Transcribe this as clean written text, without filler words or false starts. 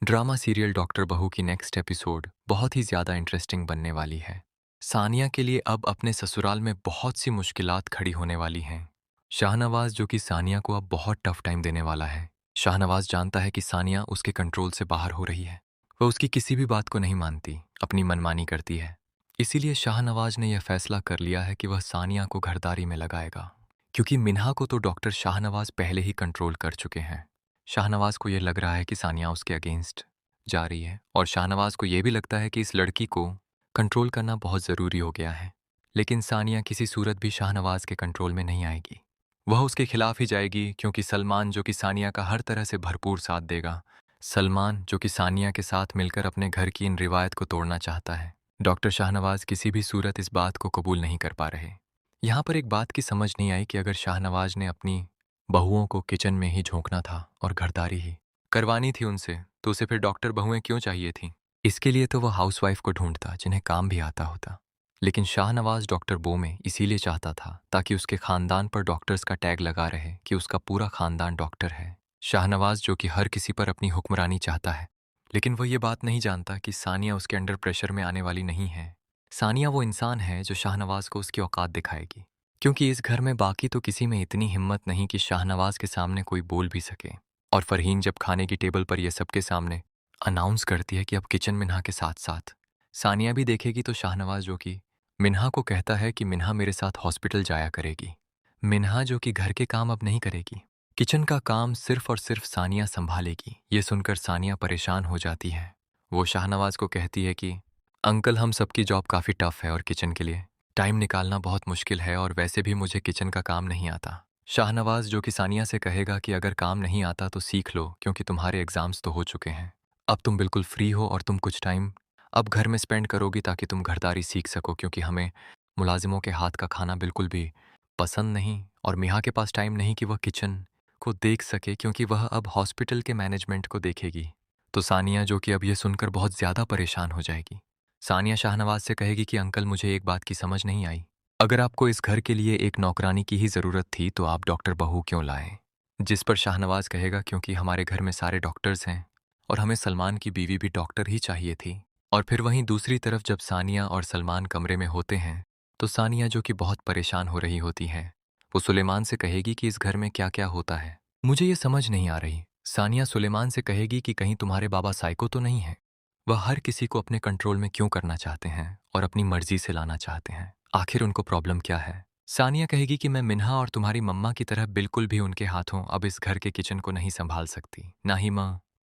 Drama serial doctor बहू की next episode बहुत ही ज़्यादा इंटरेस्टिंग बनने वाली है। सानिया के लिए अब अपने ससुराल में बहुत सी मुश्किलात खड़ी होने वाली हैं। शाहनवाज जो कि सानिया को अब बहुत टफ टाइम देने वाला है। शाहनवाज जानता है कि सानिया उसके कंट्रोल से बाहर हो रही है। वह उसकी किसी भी बात को नहीं मानती, अपनी मनमानी करती है। इसीलिए शाहनवाज ने यह फैसला कर लिया है कि वह सानिया को घरदारी में लगाएगा, क्योंकि मिन्हा को तो डॉक्टर शाहनवाज पहले ही कंट्रोल कर चुके हैं। शाहनवाज को यह लग रहा है कि सानिया उसके अगेंस्ट जा रही है और शाहनवाज को यह भी लगता है कि इस लड़की को कंट्रोल करना बहुत ज़रूरी हो गया है। लेकिन सानिया किसी सूरत भी शाहनवाज के कंट्रोल में नहीं आएगी। वह उसके खिलाफ ही जाएगी, क्योंकि सलमान जो कि सानिया का हर तरह से भरपूर साथ देगा। सलमान जो कि सानिया के साथ मिलकर अपने घर की इन रिवायत को तोड़ना चाहता है। डॉक्टर शाहनवाज किसी भी सूरत इस बात को कबूल नहीं कर पा रहे। यहाँ पर एक बात की समझ नहीं आई कि अगर शाहनवाज ने अपनी बहुओं को किचन में ही झोंकना था और घरदारी ही करवानी थी उनसे, तो उसे फिर डॉक्टर बहुएं क्यों चाहिए थी? इसके लिए तो वह हाउसवाइफ को ढूंढता जिन्हें काम भी आता होता। लेकिन शाहनवाज डॉक्टर बो में इसीलिए चाहता था ताकि उसके खानदान पर डॉक्टर्स का टैग लगा रहे कि उसका पूरा खानदान डॉक्टर है। शाहनवाज जो कि हर किसी पर अपनी हुक्मरानी चाहता है, लेकिन वह ये बात नहीं जानता कि सानिया उसके अंडर प्रेशर में आने वाली नहीं है। सानिया वो इंसान है जो शाहनवाज को उसकी औकात दिखाएगी, क्योंकि इस घर में बाकी तो किसी में इतनी हिम्मत नहीं कि शाहनवाज के सामने कोई बोल भी सके। और फरहीन जब खाने की टेबल पर यह सबके सामने अनाउंस करती है कि अब किचन मिन्हा के साथ साथ सानिया भी देखेगी, तो शाहनवाज जो कि मिन्हा को कहता है कि मिन्हा मेरे साथ हॉस्पिटल जाया करेगी। मिन्हा जो कि घर के काम अब नहीं करेगी, किचन का काम सिर्फ और सिर्फ सानिया संभालेगी। ये सुनकर सानिया परेशान हो जाती है। वो शाहनवाज को कहती है कि अंकल, हम सबकी जॉब काफ़ी टफ है और किचन के लिए टाइम निकालना बहुत मुश्किल है, और वैसे भी मुझे किचन का काम नहीं आता। शाहनवाज जो कि सानिया से कहेगा कि अगर काम नहीं आता तो सीख लो, क्योंकि तुम्हारे एग्जाम्स तो हो चुके हैं। अब तुम बिल्कुल फ्री हो और तुम कुछ टाइम अब घर में स्पेंड करोगी ताकि तुम घरदारी सीख सको, क्योंकि हमें मुलाजिमों के हाथ का खाना बिल्कुल भी पसंद नहीं। और मिहा के पास टाइम नहीं कि वह किचन को देख सके, क्योंकि वह अब हॉस्पिटल के मैनेजमेंट को देखेगी। तो सानिया जो कि अब यह सुनकर बहुत ज़्यादा परेशान हो जाएगी। सानिया शाहनवाज से कहेगी कि अंकल, मुझे एक बात की समझ नहीं आई। अगर आपको इस घर के लिए एक नौकरानी की ही ज़रूरत थी तो आप डॉक्टर बहू क्यों लाए? जिस पर शाहनवाज कहेगा क्योंकि हमारे घर में सारे डॉक्टर्स हैं और हमें सलमान की बीवी भी डॉक्टर ही चाहिए थी। और फिर वहीं दूसरी तरफ जब सानिया और सलमान कमरे में होते हैं, तो सानिया जो कि बहुत परेशान हो रही होती है, वो सुलेमान से कहेगी कि इस घर में क्या क्या होता है, मुझे ये समझ नहीं आ रही। सानिया सुलेमान से कहेगी कि कहीं तुम्हारे बाबा साइको तो नहीं है? वह हर किसी को अपने कंट्रोल में क्यों करना चाहते हैं और अपनी मर्जी से लाना चाहते हैं? आखिर उनको प्रॉब्लम क्या है? सानिया कहेगी कि मैं मिन्हा और तुम्हारी मम्मा की तरह बिल्कुल भी उनके हाथों अब इस घर के किचन को नहीं संभाल सकती, ना ही माँ